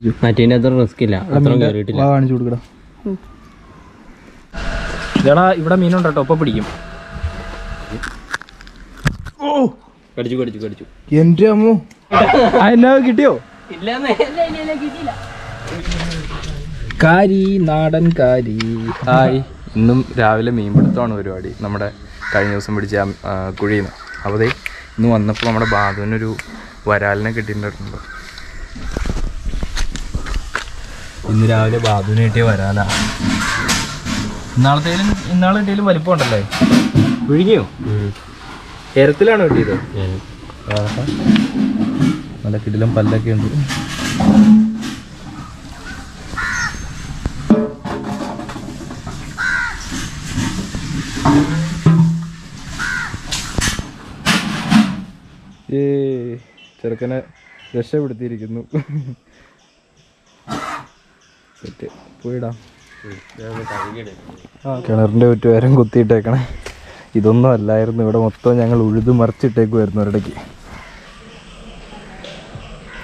മറ്റേ അത്ര റിസ്ക് ഇല്ല, കാണിച്ചു കൊടുക്കടാ. ഇതാടാ ഇവിടെ മീനുണ്ട് കേട്ടോ, ഒപ്പം പിടിക്കും. ഓ കടിച്ചു കടിച്ചു കടിച്ചു. എന്റെ അമ്മോ, എന്നാ കിട്ടിയോ? കാരി, നാടൻ കാരി. ഹായ്, ഇന്നും രാവിലെ മീൻപിടുത്തമാണ് പരിപാടി. നമ്മുടെ കഴിഞ്ഞ ദിവസം പിടിച്ച കുഴിയിൽ നിന്ന്. അപ്പോൾ ഇന്ന് വന്നപ്പോൾ നമ്മുടെ ബാധുവിനൊരു വരാലിനെ കിട്ടിയിട്ടുണ്ടോ. ഇന്ന് രാവിലെ ബാധുവിന് കിട്ടിയ വരാലാ. ഇന്നാളെ കിട്ടിയാലും വലിപ്പം ഉണ്ടല്ലേ. വിഴുങ്ങിയോ? കേരളത്തിലാണോ കിട്ടിയത്? നല്ല കിടിലം പല്ലൊക്കെ ഉണ്ട്. ചെറുക്കനെ രക്ഷപ്പെടുത്തിയിരിക്കുന്നു. പോയിടാം. കിണറിൻ്റെ ചുറ്റുവരം കുത്തിയിട്ടേക്കണേ. ഇതൊന്നും അല്ലായിരുന്നു, ഇവിടെ മൊത്തം ഞങ്ങൾ ഉഴുത് മറിച്ചിട്ടേക്കുമായിരുന്നു ഒരിടയ്ക്ക്.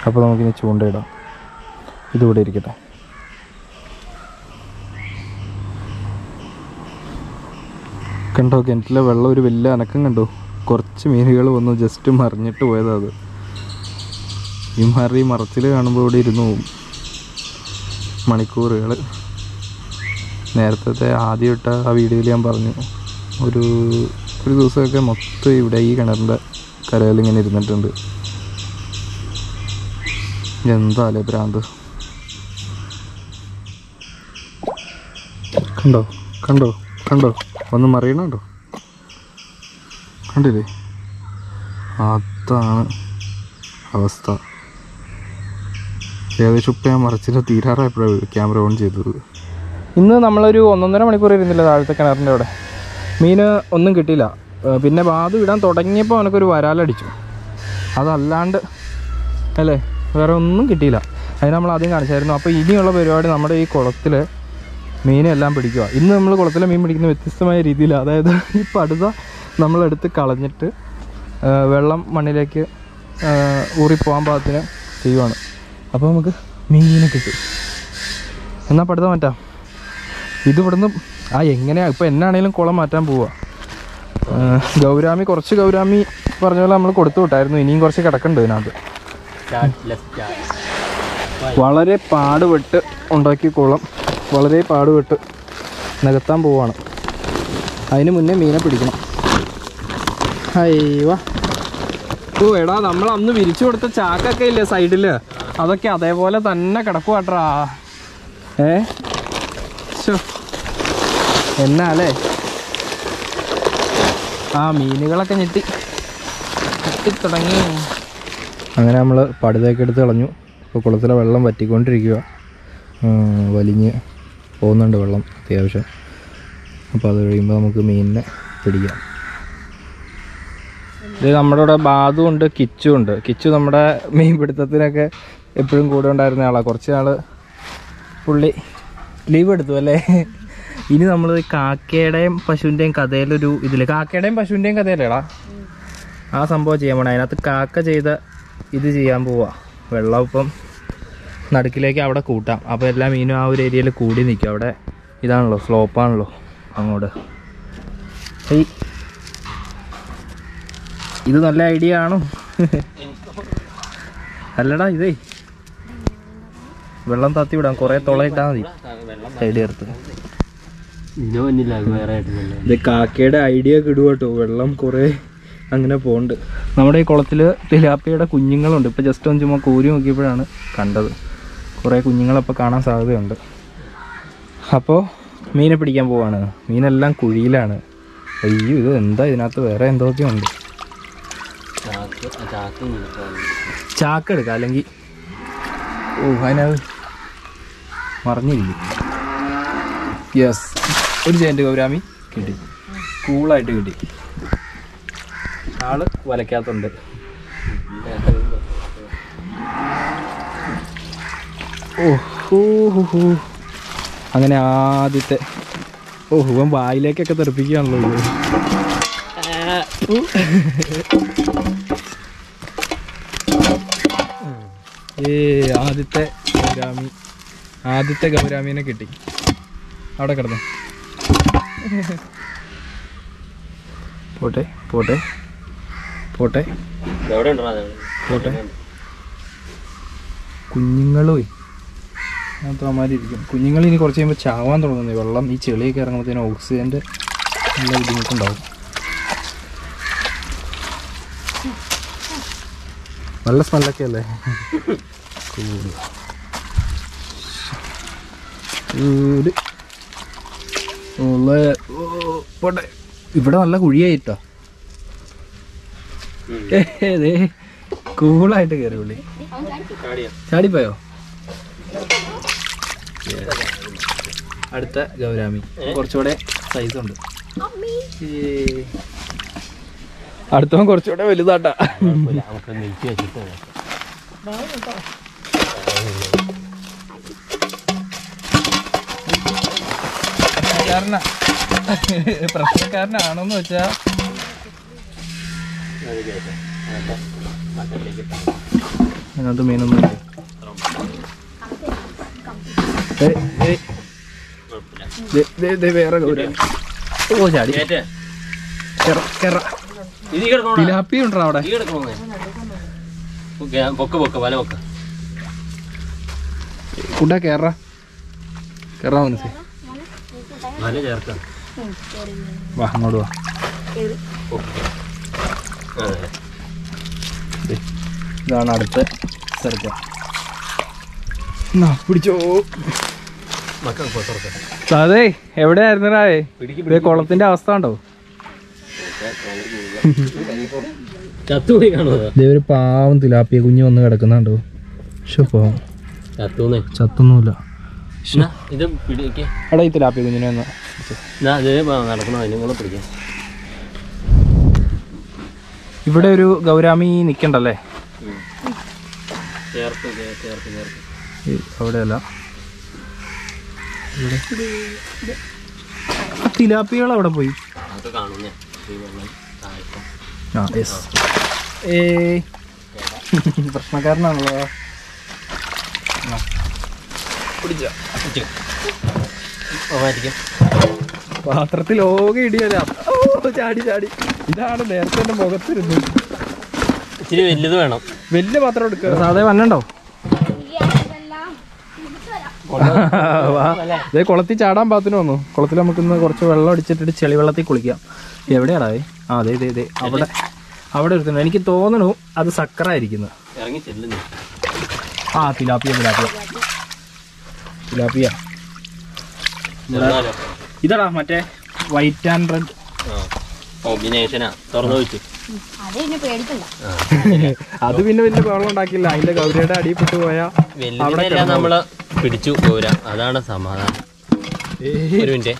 അപ്പോൾ നമുക്കിനി ചൂണ്ടയിടാം. ഇതിവിടെ ഇരിക്കട്ടെ. കണ്ടോ, കിണറ്റിലെ വെള്ളം ഒരു വലിയ അനക്കം കണ്ടോ. കുറച്ച് മീനുകൾ വന്നു ജസ്റ്റ് മറിഞ്ഞിട്ട് പോയതാ. അത് ഈ മറച്ചിൽ കാണുമ്പോൾ ഇവിടെ ഇരുന്നു പോകും മണിക്കൂറുകൾ. നേരത്തെ ആദ്യം ഇട്ട ആ വീഡിയോയിൽ ഞാൻ പറഞ്ഞു, ഒരു ദിവസമൊക്കെ മൊത്തം ഇവിടെ ഈ കിണറിൻ്റെ കരയിൽ ഇങ്ങനെ ഇരുന്നിട്ടുണ്ട്. എന്താല്ലേ ഭ്രാന്ത്. കണ്ടോ കണ്ടോ കണ്ടോ, ഒന്ന് മറിയണോ? കണ്ടില്ലേ? അതാണ് അവസ്ഥ. ഏകദേശം ഇപ്പം ഞാൻ മറിച്ചിട്ട് തീരാറായപ്പോഴാണ് ക്യാമറ ഓൺ ചെയ്തത്. ഇന്ന് നമ്മളൊരു 1.5 മണിക്കൂർ ഇരുന്നില്ല താഴത്തെ കിണറിൻ്റെ അവിടെ. മീന് ഒന്നും കിട്ടിയില്ല. പിന്നെ ബാധു ഇടാൻ തുടങ്ങിയപ്പോൾ അവനക്കൊരു വരാലടിച്ചു. അതല്ലാണ്ട് അല്ലേ വേറെ ഒന്നും കിട്ടിയില്ല. അതിന് നമ്മൾ ആദ്യം കാണിച്ചായിരുന്നു. അപ്പോൾ ഇനിയുള്ള പരിപാടി നമ്മുടെ ഈ കുളത്തിൽ മീനെല്ലാം പിടിക്കുക. ഇന്ന് നമ്മൾ കുളത്തിലെ മീൻ പിടിക്കുന്ന വ്യത്യസ്തമായ രീതിയിൽ, അതായത് ഈ പടുത നമ്മളെടുത്ത് കളഞ്ഞിട്ട് വെള്ളം മണ്ണിലേക്ക് ഊറിപ്പോകാൻ പാകത്തിന് ചെയ്യുവാണ്. അപ്പോൾ നമുക്ക് മീനെ കിട്ടും. എന്നാൽ പടുത മാറ്റാം. ഇത് ഇവിടുന്ന് എങ്ങനെയാണ് ഇപ്പോൾ എന്നാണേലും കുളം മാറ്റാൻ പോവുക. കുറച്ച് ഗൗരാമി പറഞ്ഞ പോലെ നമ്മൾ കൊടുത്തു വിട്ടായിരുന്നു. ഇനിയും കുറച്ച് കിടക്കുന്നുണ്ട് ഇതിനകത്ത്. വളരെ പാടുപെട്ട് ഉണ്ടാക്കിയ കുളം വളരെ പാടുപെട്ട് നികത്താൻ പോവാണ്. അതിന് മുന്നേ മീനെ പിടിക്കണം. അയ്യോ എടാ, നമ്മൾ അന്ന് വിരിച്ചു കൊടുത്ത ചാക്കൊക്കെ ഇല്ലേ സൈഡിൽ, അതൊക്കെ അതേപോലെ തന്നെ കിടക്കുവാട്ടാ. എന്നാലേ മീനുകളൊക്കെ ഞെട്ടി തുടങ്ങി. അങ്ങനെ നമ്മൾ പടുതയൊക്കെ എടുത്ത് കളഞ്ഞു. ഇപ്പോൾ കുളത്തിലെ വെള്ളം വറ്റിക്കൊണ്ടിരിക്കുക. വലിഞ്ഞ് പോകുന്നുണ്ട് വെള്ളം അത്യാവശ്യം. അപ്പോൾ അത് കഴിയുമ്പോൾ നമുക്ക് മീനിനെ പിടിക്കാം. ഇത് നമ്മുടെ ഇവിടെ ബാധുണ്ട്, കിച്ചുണ്ട്. കിച്ചു നമ്മുടെ മീൻ പിടുത്തത്തിനൊക്കെ എപ്പോഴും കൂടെ ഉണ്ടായിരുന്ന ആളാണ്. കുറച്ച് നാൾ പുള്ളി ലീവ് എടുത്തു അല്ലേ. ഇനി നമ്മൾ കാക്കയുടെയും പശുവിൻ്റെയും കഥയിലൊരു കാക്കയുടെയും പശുവിൻ്റെയും കഥയിലേടാ ആ സംഭവം ചെയ്യാൻ പോകണം. അതിനകത്ത് കാക്ക ചെയ്ത ഇത് ചെയ്യാൻ പോവാ. വെള്ളം ഇപ്പം നടുക്കിലേക്ക് അവിടെ കൂട്ടാം. അപ്പോൾ എല്ലാ മീനും ആ ഒരു ഏരിയയിൽ കൂടി നിൽക്കും. അവിടെ ഇതാണല്ലോ സ്ലോപ്പാണല്ലോ അങ്ങോട്ട്. ഇത് നല്ല ഐഡിയ ആണോ? അല്ലടാ, വെള്ളം തത്തി വിടാം. കുറേ തുളയിട്ടാൽ മതി സൈഡ് ചേർത്ത്. ഇത് കാക്കയുടെ ഐഡിയ കിടുക കേട്ടോ. വെള്ളം കുറേ അങ്ങനെ പോകുന്നുണ്ട്. നമ്മുടെ ഈ കുളത്തിൽ തിലാപ്പിയുടെ കുഞ്ഞുങ്ങളുണ്ട്. ഇപ്പോൾ ജസ്റ്റ് ഒന്ന് ചുമ്മാ കോരി നോക്കിയപ്പോഴാണ് കണ്ടത്. കുറേ കുഞ്ഞുങ്ങളപ്പോൾ കാണാൻ സാധ്യതയുണ്ട്. അപ്പോൾ മീനെ പിടിക്കാൻ പോവാണ്. മീനെല്ലാം കുഴിയിലാണ്. അയ്യോ, ഇത് എന്താ ഇതിനകത്ത് വേറെ എന്തൊക്കെയോ ഉണ്ട്. ചാക്ക് എടുക്കാം, അല്ലെങ്കിൽ അതിനത് മറിഞ്ഞിരിക്കും. യെസ്, ഒരു ജയന്റ് ഗൗരാമി കിട്ടി. കൂളായിട്ട് കിട്ടി. ആള് വലയ്ക്കാത്തുണ്ട്. അങ്ങനെ ആദ്യത്തെ ഇവൻ വായിലേക്കൊക്കെ തെറിപ്പിക്കുകയാണല്ലോ ഇത്. ആദ്യത്തെ ഗൗരാമി, ആദ്യത്തെ ഗൗരാമീനെ കിട്ടി. അവിടെ കിടന്നു. പോട്ടെ പോട്ടെ പോട്ടെ പോട്ടെ. കുഞ്ഞുങ്ങളോ അതിനകത്ത് ഇരിക്കും. കുഞ്ഞുങ്ങൾ ഇനി കുറച്ച് കഴിയുമ്പോൾ ചാവാൻ തുടങ്ങുന്നത്. വെള്ളം ഈ ചെളിയൊക്കെ ഇറങ്ങുമ്പോഴത്തേനും ഓക്സിജൻ്റെ നല്ല ബുദ്ധിമുട്ടുണ്ടാവും. നല്ല സ്മെല്ലൊക്കെ അല്ലേ? പോട്ടെ. ഇവിടെ നല്ല കുഴിയായിട്ടോ. കൂളായിട്ട് കയറി വിളി. ചാടിപ്പോയോ? അടുത്ത ഗൗരാമി കുറച്ചുകൂടെ സൈസ് ഉണ്ട്. അടുത്തവൻ കുറച്ചുകൂടെ വലുതാട്ടാ. പ്രശ്നക്കാരനാണോന്ന് വെച്ചാ അതിനകത്ത് മീനൊന്നും വേറെ ഗൗരാമി. ഓ ചാടി. തിലാപ്പി ഉണ്ടോ അവിടെ? കൂട്ടാ കേറാ മനസ്സേ. വാ അങ്ങോട്ട് വാ. ഇതാണ് അടുത്ത സ്ഥലത്ത്. പിടിച്ചോ. അതെ എവിടെയായിരുന്നേ? കുളത്തിന്റെ അവസ്ഥ ഉണ്ടോ? ഒരു പാവം തിലാപ്പിയ കുഞ്ഞ് വന്ന് കിടക്കുന്നുണ്ടോ? പാവം ചത്തൊന്നുമില്ല. എടാ ഈ തിലാപ്പിയ കുഞ്ഞിനെ ഇവിടെ ഒരു ഗൗരാമി നിക്കണ്ടല്ലേ? അവിടെയല്ല. തിലാപ്പികൾ അവിടെ പോയി. പ്രശ്നക്കാരനാണല്ലോ. പാത്രത്തിൽ ഓകെ ഇടിയല്ല. ചാടി ചാടി. ഇതാണ് നേരത്തെ എന്റെ മുഖത്തിരുന്നു. ഇച്ചിരി വലുത് വേണം. വലിയ പാത്രം എടുക്കുക. സാധേ വന്നണ്ടോ? അതേ കുളത്തിൽ ചാടാൻ പാത്തിന് വന്നു. കുളത്തിൽ നമുക്കിന്ന് കുറച്ച് വെള്ളം അടിച്ചിട്ട് ചെളി വെള്ളത്തിൽ കുളിക്കാം. എവിടെയാടാ? ആ അതെ ഇതേ ഇതേ അവിടെ അവിടെ എടുത്തുണ്ട്. എനിക്ക് തോന്നണു അത് സക്കറായിരിക്കുന്നു. ആ തിലാപ്പിയ തിലാപ്പിയ തിലാപ്പിയ. ഇതാടാ മറ്റേ വൈറ്റ് ആൻഡ് റെഡ് കോമ്പിനേഷനാ. തുറന്നു വെച്ചു. അത് പിന്നെ വലിയ വെള്ളം ഉണ്ടാക്കില്ല. അതിന്റെ ഗൗരിയുടെ അടിയിൽപ്പെട്ടു പോയാ അവിടെ നമ്മള് പിടിച്ചു പോരാ. അതാണ് സമാധാനം. ഒരു മിനിറ്റ്.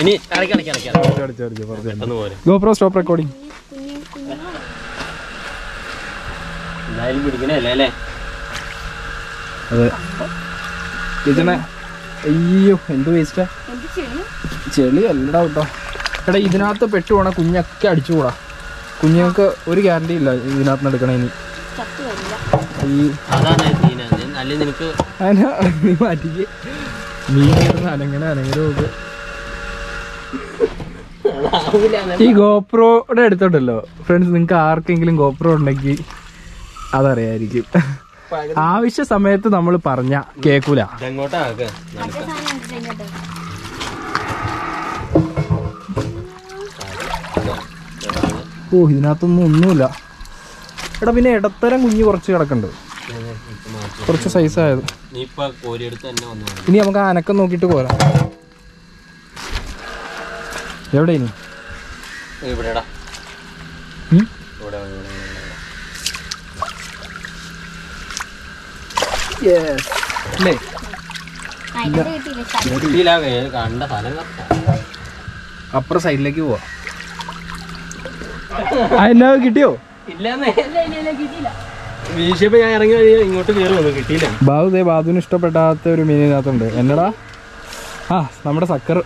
ഇനി GoPro സ്റ്റോപ്പ് റെക്കോർഡിംഗ്. എന്തായാലും പിടിക്കണല്ലേ അല്ലേ? അതെ. ഇതിനെ അയ്യോ എന്ത് വേസ്റ്റാ. ചെളി അല്ലടാ കേട്ടോ. എടാ ഇതിനകത്ത് പെട്ടു പോണ കുഞ്ഞൊക്കെ അടിച്ചുകൂടാ. കുഞ്ഞുങ്ങൾക്ക് ഒരു ഗ്യാരണ്ടി ഇല്ല ഇതിനകത്ത് നിന്ന് എടുക്കണേ. ഇനി നീ മാറ്റിക്ക്. മീൻ അനങ്ങനെ നോക്ക്. ഈ ഗോപ്രോയുടെ എടുത്തോണ്ടല്ലോ ഫ്രണ്ട്സ്, നിങ്ങൾക്ക് ആർക്കെങ്കിലും ഗോപ്രോ ഉണ്ടെങ്കിൽ അതറിയായിരിക്കും. ആവശ്യ സമയത്ത് നമ്മൾ പറഞ്ഞ കേക്കൂല. ഓ ഇതിനകത്തൊന്നും ഒന്നുമില്ല. എടാ പിന്നെ ഇടത്തരം കുഞ്ഞ് കുറച്ച് കിടക്കുന്നുണ്ട്. കുറച്ച് സൈസായത്. ഇനി നമുക്ക് അനക്കം നോക്കിയിട്ട് പോരാ. എവിടെ ഇനി? അല്ലേ അപ്പുറം സൈഡിലേക്ക് പോവാ. എന്നാ കിട്ടിയോ? വീശിയപ്പോ ഞാൻ ഇറങ്ങി ഇങ്ങോട്ട് കയറി വന്നു. കിട്ടിയില്ല. ബാബു ബാബുവിന് ഇഷ്ടപ്പെടാത്ത ഒരു മീനിനകത്തുണ്ട്. എന്നടാ? ആ നമ്മുടെ സക്കർ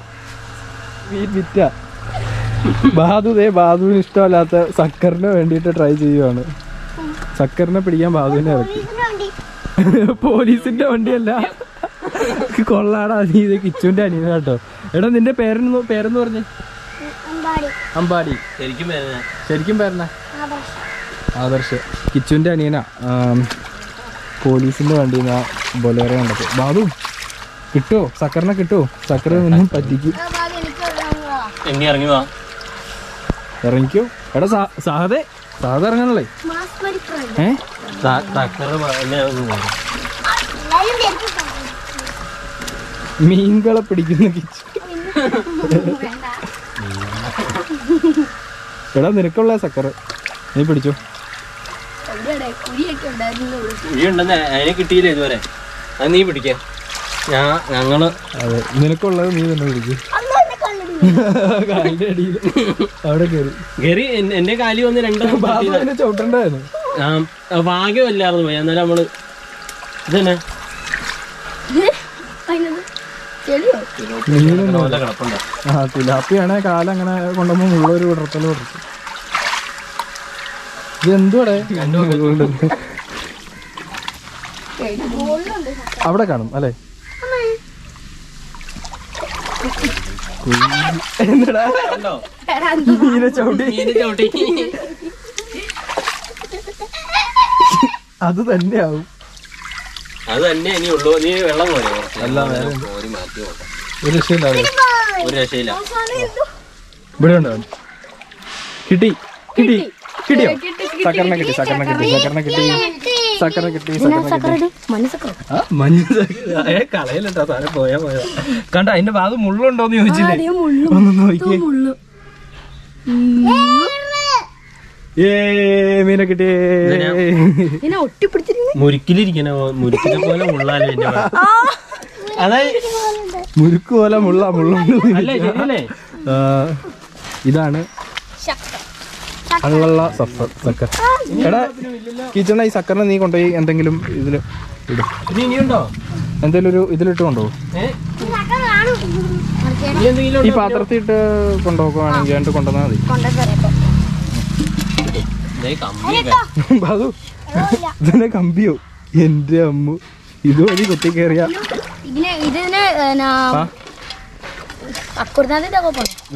വിറ്റ. ബാബുവിന് ഇഷ്ടമല്ലാത്ത സക്കറിന് വേണ്ടിയിട്ട് ട്രൈ ചെയ്യുവാണ്. സക്കറിനെ പിടിക്കാൻ ബാബുവിനെ ഇറക്കി. പോലീസിന്റെ വണ്ടിയല്ല, കൊള്ളാടാ നീ. ഇത് കിച്ചുവിന്റെ അനിയന കേട്ടോ. എടാ നിന്റെ പേരെന്ന് പറഞ്ഞേ? അമ്പാടി. ശരിക്കും പേരെന്നാ? ആദർശ്. കിച്ചുവിന്റെ അനിയനാ. പോലീസിന്റെ വണ്ടിയിൽ നിന്ന് ബൊലേറോ കണ്ടത്. ബാബു കിട്ടുമോ? സക്കറിനെ കിട്ടുമോ? സക്കറിനെ ഒന്നും പറ്റിക്കും. ഇറങ്ങിക്കോ. എടാ സാധേ ഇറങ്ങാനല്ലേ? മീൻകളെ പിടിക്കുന്ന കിച്ചു. എടാ നിനക്കുള്ള സക്കറ് നീ പിടിച്ചോ. അതിനെ കിട്ടിയില്ല ഇതുവരെ. അത് നീ പിടിക്ക. ഞങ്ങള് അതെ നിനക്കുള്ളത് നീ തന്നെ പിടിക്കും. കാലിന്റെ അടിയിൽ അവിടെ കയറി എന്റെ കാലി വന്ന് രണ്ടെണ്ണം ചവിട്ടണ്ടായിരുന്നു. ഭാഗ്യമല്ലായിരുന്നു പോയി. എന്നാലും നമ്മള് ഇതന്നെ തിലാപ്പിയാണെ കാലങ്ങനെ കൊണ്ടുമ്പോ മുള്ളൊരു വിടർത്തല് വിടർത്തും. ഇതെന്തുടെ അവിടെ കാണും അല്ലേ? എന്താ മീനെ ചവിട്ടി? അത് തന്നെയാവും. അത് തന്നെ ഇനി ഉള്ളൂ. നീ വെള്ളം പോലെ അല്ല ഒരു രക്ഷയില്ല. ഒരു രക്ഷയില്ല. ഇവിടെ ഉണ്ടോ? കിട്ടി കിട്ടി കിട്ടിയോ? സക്കറിനെ കിട്ടി. സക്കറിനെ കിട്ടി. സക്കറിനെ കിട്ടി. സക്കറിനെ കിട്ടി. മഞ്ഞ കളയിലിട്ടാ സാധനം. പോയാ കണ്ട അതിന്റെ ഭാഗം മുള്ളുണ്ടോന്ന് ചോദിച്ചില്ലേ? ഒന്ന് നോക്കിയേ. മീനെ കിട്ടിയേ. മുരിക്കിലിരിക്കണ മുരിക്കിനെ പോലെ മുള്ളാലേ എന്റെ അതായത് മുരുക്ക് പോലെ മുള്ളുണ്ട്. ഇതാണ് അങ്ങുള്ള സക്കർ. എടാ കിച്ചണ ഈ സക്കറിനെ നീ കൊണ്ടുപോയി എന്തെങ്കിലും ഇതില് ഇടും. ഇനിയുണ്ടോ? എന്തെങ്കിലും ഒരു ഇതിലിട്ട് കൊണ്ടുപോകും. ഈ പാത്രത്തിൽ ഇട്ട് കൊണ്ടുപോകുവാണെങ്കിൽ രണ്ട് കൊണ്ടുവന്നാൽ മതി. ബാബു ഇതിനെ കമ്പിയോ? എന്റെ അമ്മു ഇതുവഴി കുത്തി കയറിയ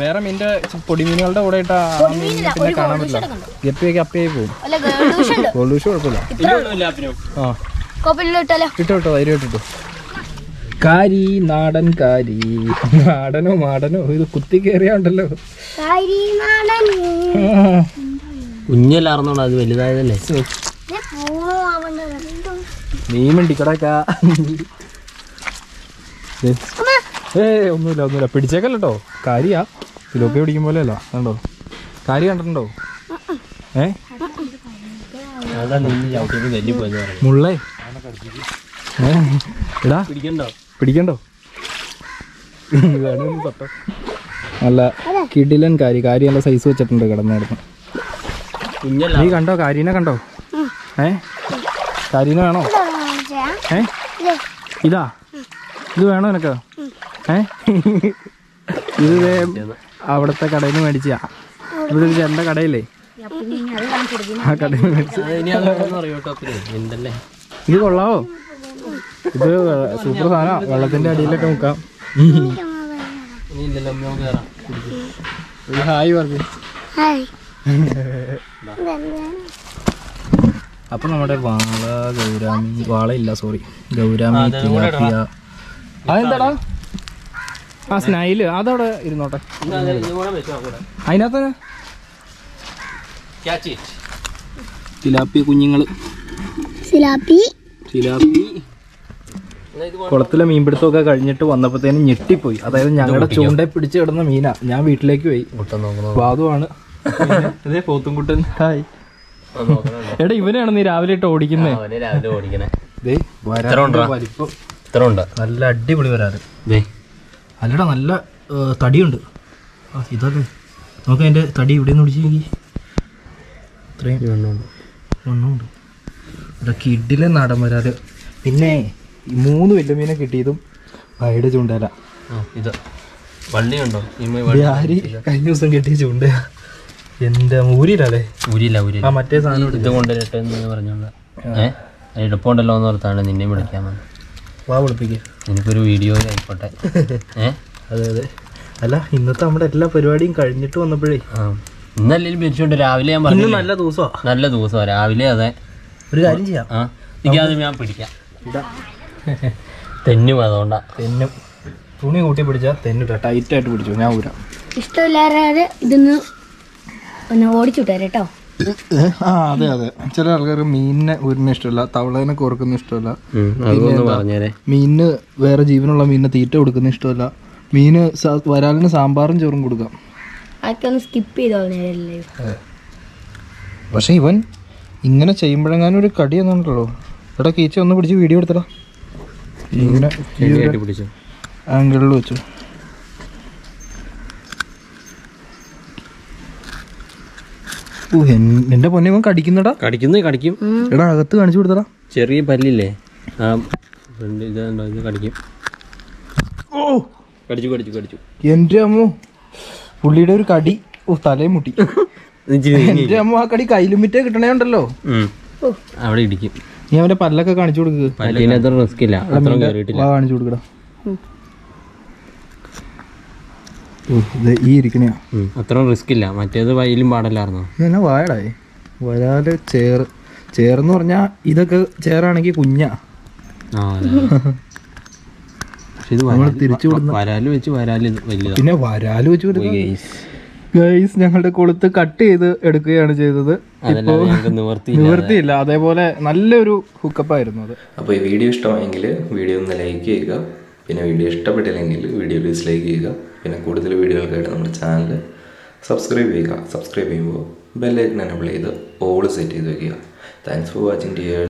വേറെ മീൻ്റെ പൊടിമീനുകളുടെ കൂടെ ഇട്ടാ പിന്നെ കാണാൻ പറ്റില്ല. ഗപ്പിയൊക്കെ അപ്പയായി പോകും. ഗോൾഡൂഷ് കുഴപ്പമില്ല. ഇട്ടോ ധൈര്യമായിട്ട് ഇട്ടു. കാരി നാടൻ കാരി. നാടനോ മാടനോ ഇത് കുത്തി കയറിയാണ്ടല്ലോ. കുഞ്ഞല്ലാർന്നോണ്ട് അത് വലുതായതല്ലേ. നീ മിണ്ടിക്കടക്കാ. ഒന്നുമില്ല പിടിച്ചേക്കല്ലോ. കാരിയാ കിലോക്കെ പിടിക്കും പോലെ അല്ല. കണ്ടോ കാരി കണ്ടിട്ടുണ്ടോ? മുള്ളേ എടാ പിടിക്കണ്ടോ? നല്ല കിടിലൻ കാരി. നല്ല സൈസ് വെച്ചിട്ടുണ്ട് കിടന്നായിരുന്നു. നീ കണ്ടോ കാരീനെ? കണ്ടോ? കാരീനെ വേണോ? ഇതാ ഇത് വേണോ നിനക്ക്? ഇത് അവിടുത്തെ കടയിൽ നിന്ന് മേടിച്ചാ. ഇവിടെ ഒരു ചെണ്ട കടയില്ലേ, ആ കടയിൽ നിന്ന് മേടിച്ച. ഇത് കൊള്ളാവോ? ഇത് സൂപ്പർ സാധനം. വെള്ളത്തിന്റെ അടിയിലൊക്കെ മുക്കാം. ഹായ് പറഞ്ഞു. അപ്പൊ നമ്മുടെ വാള ഗൗരാമി, വാളയില്ല സോറി, ഗൗരാമി തിലാപ്പിയ. അതെന്താടാ ആ സ്നൈല്? അതവിടെ ഇരുന്നോട്ടെ. അതിനകത്ത് തിലാപ്പി കുഞ്ഞുങ്ങള്. തിലാപ്പി കുളത്തിലെ മീൻപിടുത്തമൊക്കെ കഴിഞ്ഞിട്ട് വന്നപ്പോഴത്തേനും ഞെട്ടിപ്പോയി. അതായത് ഞങ്ങളുടെ ചൂണ്ടെ പിടിച്ച് കിടന്ന മീനാ. ഞാൻ വീട്ടിലേക്ക് പോയി. വാതുവാണ് അതേ പോത്തുംകുട്ടൻ. ഹായ്. എടാ ഇവനാണ് നീ രാവിലെ ഇട്ട് ഓടിക്കുന്നേ. നല്ല അടിപൊളി വരാറ്. അല്ലടാ നല്ല തടിയുണ്ട്. ഇതൊക്കെ നോക്കാം. അതിന്റെ തടി ഇവിടെ നിന്ന് പിടിച്ച് നോക്കി. ഇത്രയും വണ്ണമുണ്ട്. ഇതൊക്കെ ഇഡിലെ നാടൻ വരാറ്. പിന്നെ 3 വലിയ മീനെ കിട്ടിയതും ഭായിയുടെ ചൂണ്ടല. ഇത് വള്ളിയുണ്ടോ? ആരി കഴിഞ്ഞ ദിവസം കിട്ടിയ ചൂണ്ട. എൻ്റെ ഊരിയില്ലല്ലേ? ഊരില്ല ആ മറ്റേ സാധനം ഇത് കൊണ്ടുവരട്ടെ എന്ന് പറഞ്ഞോണ്ട് എളുപ്പമുണ്ടല്ലോ എന്ന് ഓർത്താണ് നിന്നെയും വിളിക്കാൻ വന്നത്. വാ വിളിപ്പിക്കുക, എനിക്കൊരു വീഡിയോ ആയിക്കോട്ടെ. അതെ അതെ. അല്ല ഇന്നത്തെ നമ്മുടെ എല്ലാ പരിപാടിയും കഴിഞ്ഞിട്ട് വന്നപ്പോഴേ ഇന്നല്ലെങ്കിലും പിരിച്ചുകൊണ്ട് രാവിലെ ഞാൻ പറഞ്ഞു നല്ല ദിവസമാണ്. നല്ല ദിവസമാണ് രാവിലെ. അതെ, ഒരു കാര്യം ചെയ്യാം. എനിക്കത് ഞാൻ പിടിക്കാം. തെന്നും അതുകൊണ്ടാ. തെന്നും തുണി കൂട്ടി പിടിച്ചാൽ തെന്നിട്ട ടൈറ്റായിട്ട് പിടിച്ചു. ഞാൻ ഊരാം. ഇഷ്ടമില്ലാതെ ഇതൊന്ന് ഒന്ന് ഓടിച്ചുവിട്ടാരെ കേട്ടോ. അതെ അതെ. ചില ആൾക്കാർക്ക് മീനിനെ ഊരിനെ ഇഷ്ടമല്ല, തവളേനെ കോർക്കുന്ന ഇഷ്ടമല്ല, മീനിന് വേറെ ജീവനുള്ള മീനിനെ തീറ്റ കൊടുക്കുന്ന ഇഷ്ടമല്ല, മീന് വരാലിന് സാമ്പാറും ചോറും കൊടുക്കാം. അതൊക്കെ ഒന്ന് സ്കിപ്പ് ചെയ്തോ നേരല്ലേ. പക്ഷെ ഇവൻ ഇങ്ങനെ ചെയ്യുമ്പോഴെങ്ങാനും ഒരു കടി എന്നുണ്ടല്ലോ. എടാ കീച്ച ഒന്ന് പിടിച്ച് വീഡിയോ എടുത്തടാ. ഇങ്ങനെ പിടിച്ചു ആംഗിളിൽ വെച്ചു. എന്റെ പൊന്നെ ഇവൻ കടിക്കുന്നടാ. കടിക്കും. എടാ അകത്ത് കാണിച്ചു കൊടുത്തടാ. ചെറിയ പല്ലില്ലേ ഇത് കടിക്കും. ഓ കടിച്ചു. എന്റെ അമ്മോ, പുള്ളിയുടെ ഒരു കടി തലയും മുട്ടി. എന്റെ അമ്മ ആ കടി കയ്യിലുമിറ്റേ കിട്ടണേ ഉണ്ടല്ലോ, അവിടെ ഇടിക്കും. നീ അവന്റെ പല്ലൊക്കെ കാണിച്ചു കൊടുക്കുക. റിസ്ക് ഇല്ല, കാണിച്ചു കൊടുക്കടാ. ഈ ഇരിക്കണയാ, അത്ര റിസ്ക് ഇല്ല. മറ്റേത് വയലും പാടല്ലായിരുന്നോ? ഇതെന്നാ വായടായി. വരാല് ചേർന്ന് പറഞ്ഞാ ഇതൊക്കെ ചേറാണെങ്കിൽ കുഞ്ഞാ. വരാല് വെച്ച് വലിയ. പിന്നെ വരാല് വെച്ച് ഗൈസ് ഞങ്ങളുടെ കൊളുത്ത് കട്ട് ചെയ്ത് എടുക്കുകയാണ് ചെയ്തത്. നിവർത്തിയില്ല. അതേപോലെ നല്ലൊരു ഹുക്കപ്പായിരുന്നു അത്. അപ്പോൾ ഈ വീഡിയോ ഇഷ്ടമായെങ്കിൽ വീഡിയോ ഒന്ന് ലൈക്ക് ചെയ്യുക. പിന്നെ വീഡിയോ ഇഷ്ടപ്പെട്ടില്ലെങ്കിൽ വീഡിയോ ഡിസ്ലൈക്ക് ചെയ്യുക. പിന്നെ കൂടുതൽ വീഡിയോകൾക്കായിട്ട് നമ്മുടെ ചാനൽ സബ്സ്ക്രൈബ് ചെയ്യുക. സബ്സ്ക്രൈബ് ചെയ്യുമ്പോൾ ബെല്ലൈക്കൺ എനേബിൾ ചെയ്ത് ഓൾ സെറ്റ് ചെയ്ത് വയ്ക്കുക. Thanks for watching dear.